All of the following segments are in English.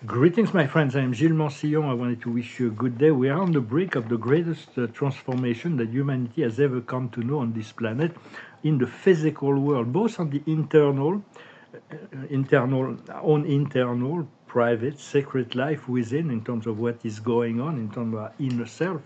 Greetings, my friends. I am Gilles Mansillon. I wanted to wish you a good day. We are on the brink of the greatest transformation that humanity has ever come to know on this planet in the physical world, both on the internal, private, secret life within, in terms of what is going on, in terms of our inner self,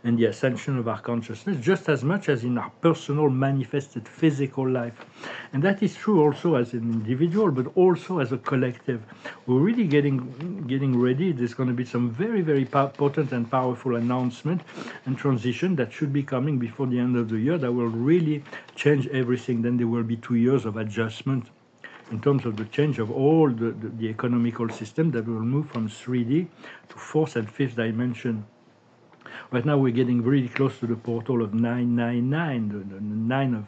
and the ascension of our consciousness, just as much as in our personal manifested physical life. And that is true also as an individual, but also as a collective. We're really getting ready. There's going to be some very, very potent and powerful announcement and transition that should be coming before the end of the year that will really change everything. Then there will be 2 years of adjustment in terms of the change of all the economical system that will move from 3D to fourth and fifth dimension. Right now, we're getting really close to the portal of 999, the 9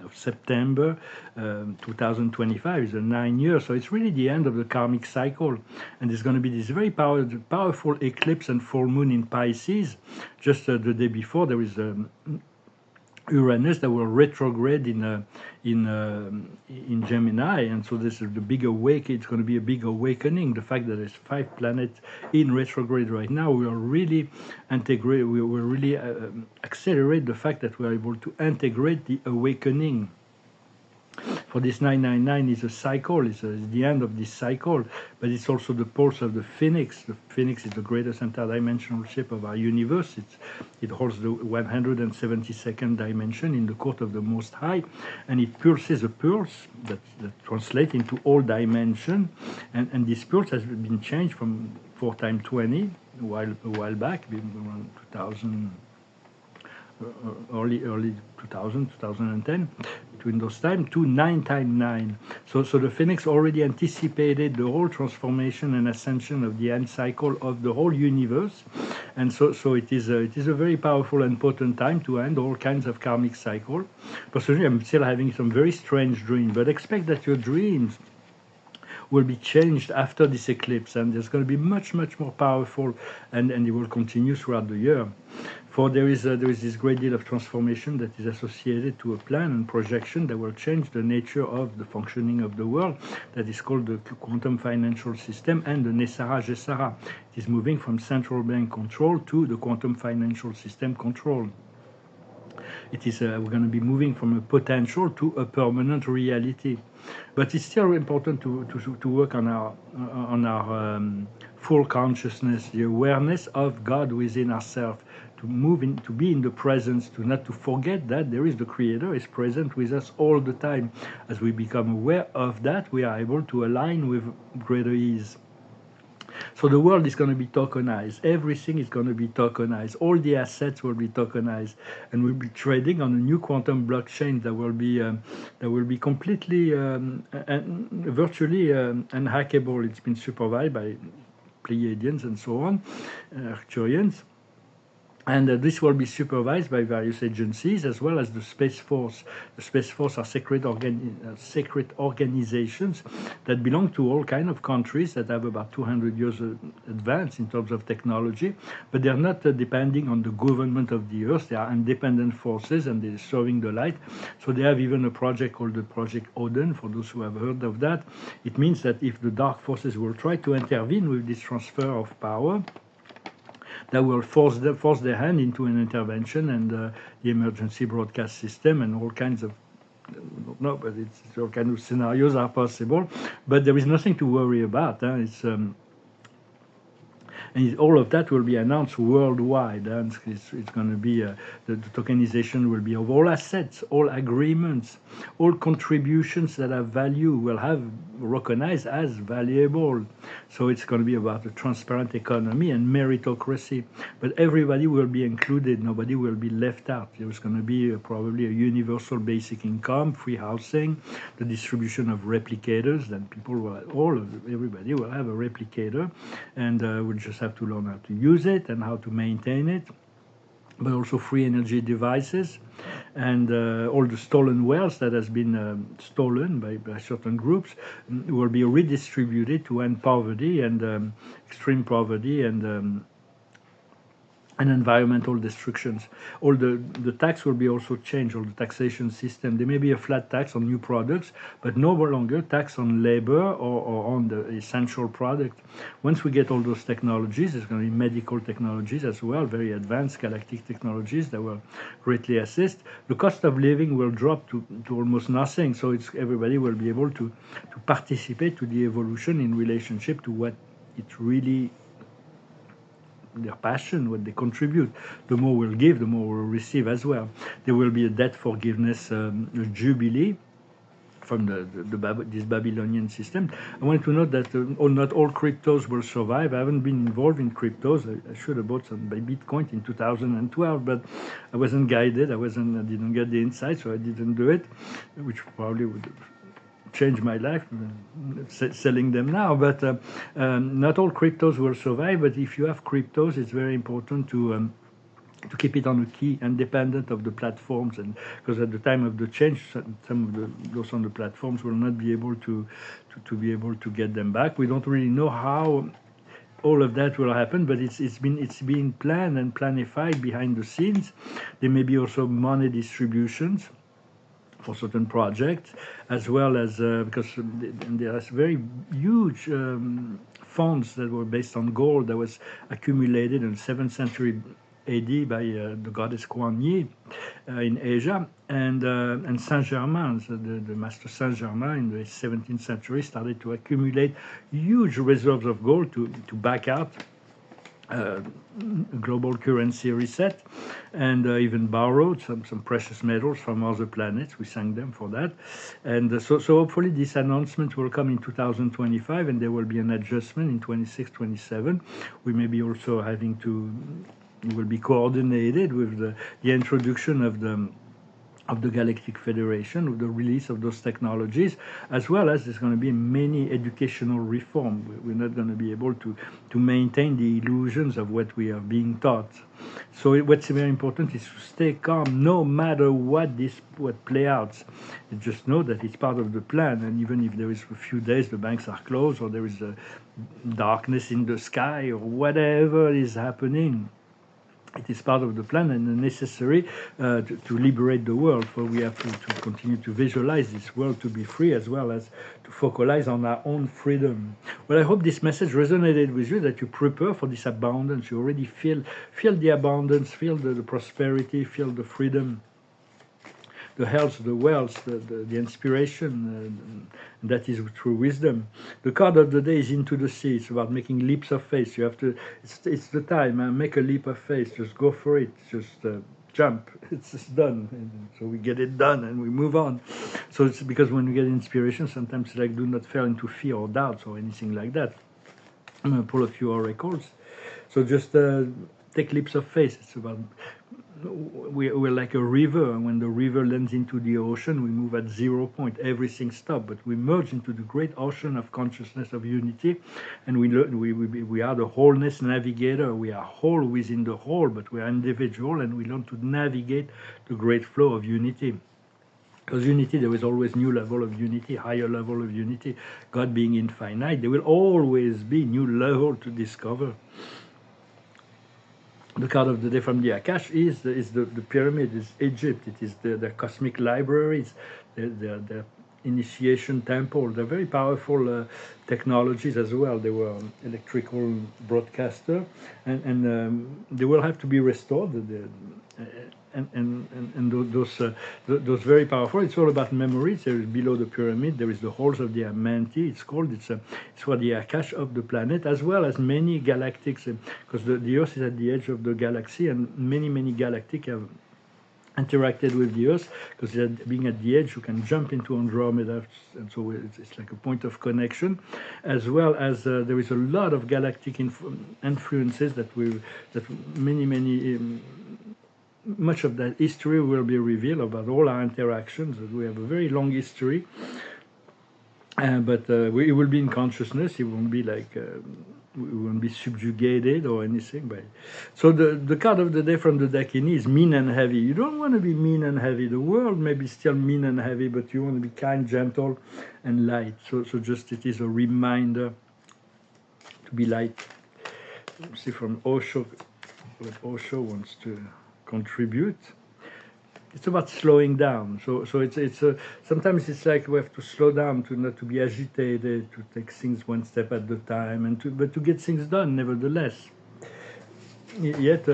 of September 2025 is a 9 years. So it's really the end of the karmic cycle. And there's going to be this very powerful eclipse and full moon in Pisces. Just the day before, there is Uranus that will retrograde in Gemini, and so this is the big awakening. It's going to be a big awakening. The fact that there's 5 planets in retrograde right now will really integrate. We will really accelerate the fact that we are able to integrate the awakening. For this 999 is a cycle, it's the end of this cycle, but it's also the pulse of the Phoenix. The Phoenix is the greatest interdimensional ship of our universe. It holds the 172nd dimension in the court of the Most High, and it pulses a pulse that translates into all dimension, and this pulse has been changed from 4 times 20 a while back, around 2000. Early 2000, 2010, between those times, to 9 times 9. So the Phoenix already anticipated the whole transformation and ascension of the end cycle of the whole universe, and so it is a very powerful and potent time to end all kinds of karmic cycle. Personally, I'm still having some very strange dreams, but expect that your dreams will be changed after this eclipse, and there's going to be much more powerful, and it will continue throughout the year. For there is this great deal of transformation that is associated to a plan and projection that will change the nature of the functioning of the world, that is called the quantum financial system and the Nesara Gesara. It is moving from central bank control to the quantum financial system control. It is we're going to be moving from a potential to a permanent reality, but it's still important to work on our full consciousness, the awareness of God within ourselves, to move in, to be in the presence, to not to forget that there is the Creator is present with us all the time. As we become aware of that, we are able to align with greater ease. So the world is going to be tokenized. Everything is going to be tokenized. All the assets will be tokenized, and we'll be trading on a new quantum blockchain that will be completely virtually unhackable. It's been supervised by Pleiadians and so on, Arcturians. And this will be supervised by various agencies as well as the Space Force. The Space Force are secret organizations that belong to all kinds of countries that have about 200 years advance in terms of technology, but they're not depending on the government of the Earth. They are independent forces, and they're serving the light. So they have even a project called the Project Odin, for those who have heard of that. It means that if the dark forces will try to intervene with this transfer of power, that will force their hand into an intervention, and the emergency broadcast system and all kinds of no, but it's all kinds of scenarios are possible. But there is nothing to worry about. And all of that will be announced worldwide. And it's going to be the tokenization will be of all assets, all agreements, all contributions that have value will have recognized as valuable. So it's going to be about a transparent economy and meritocracy. But everybody will be included. Nobody will be left out. There's going to be probably a universal basic income, free housing, the distribution of replicators. Then people will, everybody will have a replicator, and we'll just have to learn how to use it and how to maintain it, but also free energy devices, and all the stolen wealth that has been stolen by certain groups will be redistributed to end poverty and extreme poverty and and environmental destructions. All the tax will be also changed, all the taxation system. There may be a flat tax on new products, but no longer tax on labor or on the essential product. Once we get all those technologies, there's going to be medical technologies as well, very advanced galactic technologies that will greatly assist. The cost of living will drop to almost nothing, so everybody will be able to participate to the evolution in relationship to what it really their passion, what they contribute. The more we'll give, the more we'll receive as well. There will be a debt forgiveness jubilee from this Babylonian system. I wanted to note that not all cryptos will survive. I haven't been involved in cryptos. I should have bought some Bitcoin in 2012, but I wasn't guided. I didn't get the insight, so I didn't do it, which probably would change my life selling them now. But not all cryptos will survive. But if you have cryptos, it's very important to keep it on a key, independent of the platforms, and because at the time of the change, some of those on the platforms will not be able to be able to get them back. We don't really know how all of that will happen, but it's being planned and planified behind the scenes. There may be also money distributions for certain projects, as well as because there are very huge funds that were based on gold that was accumulated in the 7th century AD by the goddess Kuan Yi in Asia, and Saint-Germain, so the master Saint-Germain in the 17th century started to accumulate huge reserves of gold to back out global currency reset, and even borrowed some precious metals from other planets. We thank them for that. And so hopefully this announcement will come in 2025, and there will be an adjustment in 26, 27. We may be also having to, it will be coordinated with the introduction of the Galactic Federation, with the release of those technologies, as well as there's going to be many educational reform. We're not going to be able to maintain the illusions of what we are being taught. So what's very important is to stay calm, no matter what play out. You just know that it's part of the plan, and even if there is a few days the banks are closed, or there is a darkness in the sky, or whatever is happening, it is part of the plan and necessary to liberate the world. For we have to continue to visualize this world to be free, as well as to focalize on our own freedom. Well, I hope this message resonated with you, that you prepare for this abundance. You already feel the abundance, feel the prosperity, feel the freedom, the health, the wealth, the inspiration, that is through wisdom. The card of the day is Into the Sea. It's about making leaps of faith. You have to, it's the time, make a leap of faith. Just go for it. Just jump. It's just done. And so we get it done and we move on. So it's because when we get inspiration, sometimes it's like do not fall into fear or doubts or anything like that. I'm going to pull a few oracles. So just take leaps of faith. It's about, we're like a river, and when the river lands into the ocean, we move at 0 point. Everything stops, but we merge into the great ocean of consciousness of unity, and we are the wholeness navigator. We are whole within the whole, but we are individual, and we learn to navigate the great flow of unity. Because unity, there is always new level of unity, higher level of unity. God being infinite, there will always be new level to discover. The card of the day from the Akash is the pyramid, is Egypt. It is the cosmic libraries, the initiation temple. They're very powerful technologies as well. They were electrical broadcaster, and they will have to be restored. And those very powerful. It's all about memories. There is below the pyramid. There is the halls of the Amanti. It's called. It's for the Akash of the planet, as well as many galactics, because the Earth is at the edge of the galaxy, and many galactic have interacted with the Earth, because being at the edge, you can jump into Andromeda, and so it's like a point of connection, as well as there is a lot of galactic influences that much of that history will be revealed about all our interactions. We have a very long history, but it will be in consciousness. It won't be like we won't be subjugated or anything. So the card of the day from the Dakini is mean and heavy. You don't want to be mean and heavy. The world may be still mean and heavy, but you want to be kind, gentle, and light. So just it is a reminder to be light. See from Osho. what Osho wants to contribute. It's about slowing down. So it's sometimes it's like we have to slow down to not to be agitated, to take things one step at a time, and but to get things done nevertheless. Yet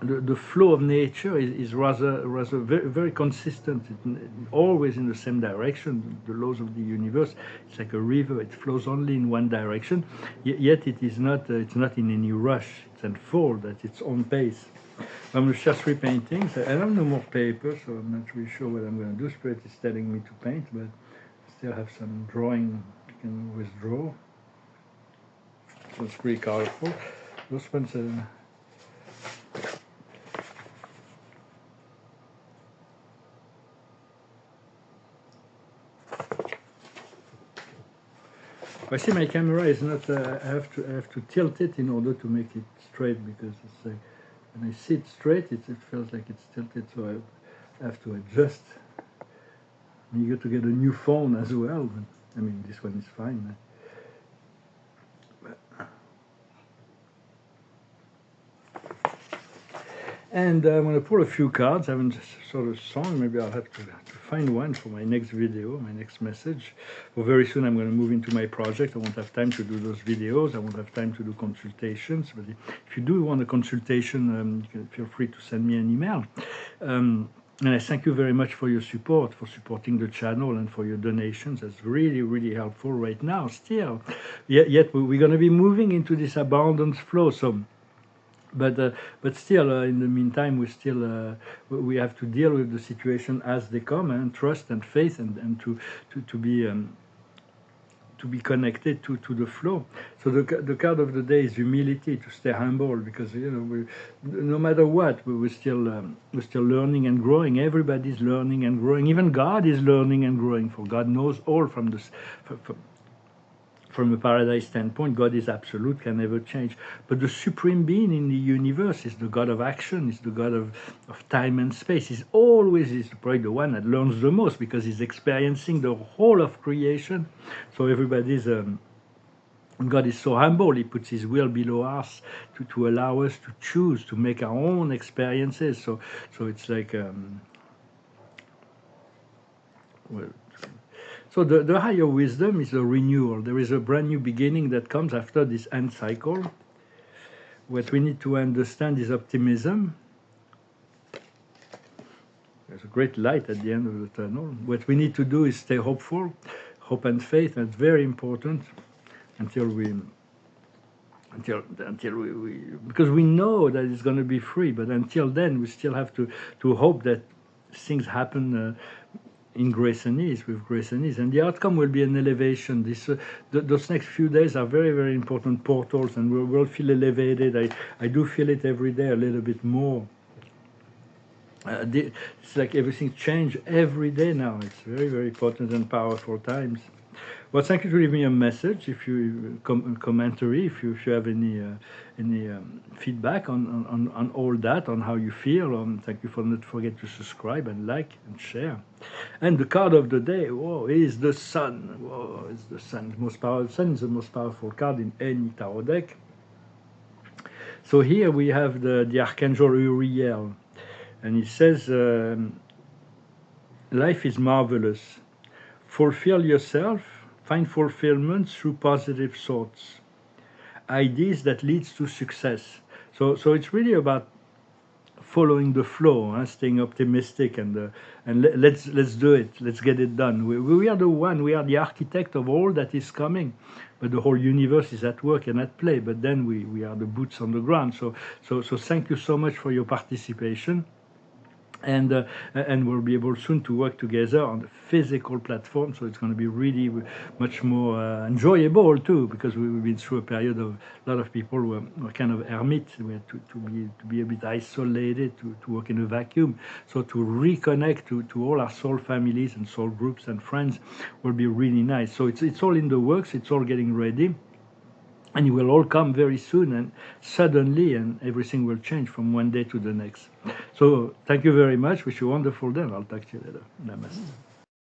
the flow of nature is rather very, very consistent, always in the same direction. The laws of the universe, it's like a river; it flows only in one direction. Yet it is not. It's not in any rush. It's unfold at its own pace. I'm going to share 3 paintings. I have no more paper, so I'm not really sure what I'm going to do. Spirit is telling me to paint, but I still have some drawing I can always draw. So it's pretty colorful. Those ones I see my camera is not. I have to tilt it in order to make it straight, because it's like when I sit straight, it feels like it's tilted. So I have to adjust. I'm eager to get a new phone as well. But, I mean, this one is fine. And I'm going to pull a few cards. I haven't sort of song. Maybe I'll have to find one for my next video, my next message. Well, very soon I'm going to move into my project. I won't have time to do those videos. I won't have time to do consultations. But if you do want a consultation, you can feel free to send me an email. And I thank you very much for your support, for supporting the channel, and for your donations. That's really, really helpful right now still. Yet we're going to be moving into this abundance flow. But still, in the meantime, we have to deal with the situation as they come, and trust and faith, and to be connected to the flow. So the card of the day is humility, to stay humble, because no matter what, we're still learning and growing. Everybody's learning and growing. Even God is learning and growing. For God knows all from this. From a paradise standpoint, God is absolute, can never change. But the supreme being in the universe is the God of action, is the God of time and space. He's always probably the one that learns the most, because he's experiencing the whole of creation. So everybody's God is so humble. He puts his will below ours to allow us to choose, to make our own experiences. So it's like so the higher wisdom is a renewal. There is a brand new beginning that comes after this end cycle. What we need to understand is optimism. There's a great light at the end of the tunnel. What we need to do is stay hopeful, hope and faith. That's very important until we because we know that it's going to be free. But until then, we still have to hope that things happen. In grace and ease, with grace and ease, and the outcome will be an elevation. Those next few days are very, very important portals, and we'll feel elevated. I do feel it every day a little bit more. It's like everything changes every day now. It's very, very potent and powerful times. Well, thank you to leave me a message, if you commentary, if you have any feedback on all that, on how you feel. Thank you for not forget to subscribe and like and share. And the card of the day, whoa, is the Sun. Whoa, it's the Sun. The Sun is the most powerful card in any tarot deck. So here we have the Archangel Uriel, and it says, life is marvelous. Fulfill yourself. Find fulfillment through positive thoughts, ideas that leads to success. So it's really about following the flow, staying optimistic, and let's do it. Let's get it done. We are the one. We are the architect of all that is coming, but the whole universe is at work and at play. But then we are the boots on the ground. So thank you so much for your participation. And we'll be able soon to work together on the physical platform. So it's going to be really much more enjoyable too, because we've been through a period of a lot of people were kind of hermits. We had to be a bit isolated, to work in a vacuum. So to reconnect to all our soul families and soul groups and friends will be really nice. So it's all in the works. It's all getting ready. And it will all come very soon and suddenly, and everything will change from one day to the next. So thank you very much. Wish you a wonderful day. I'll talk to you later. Namaste.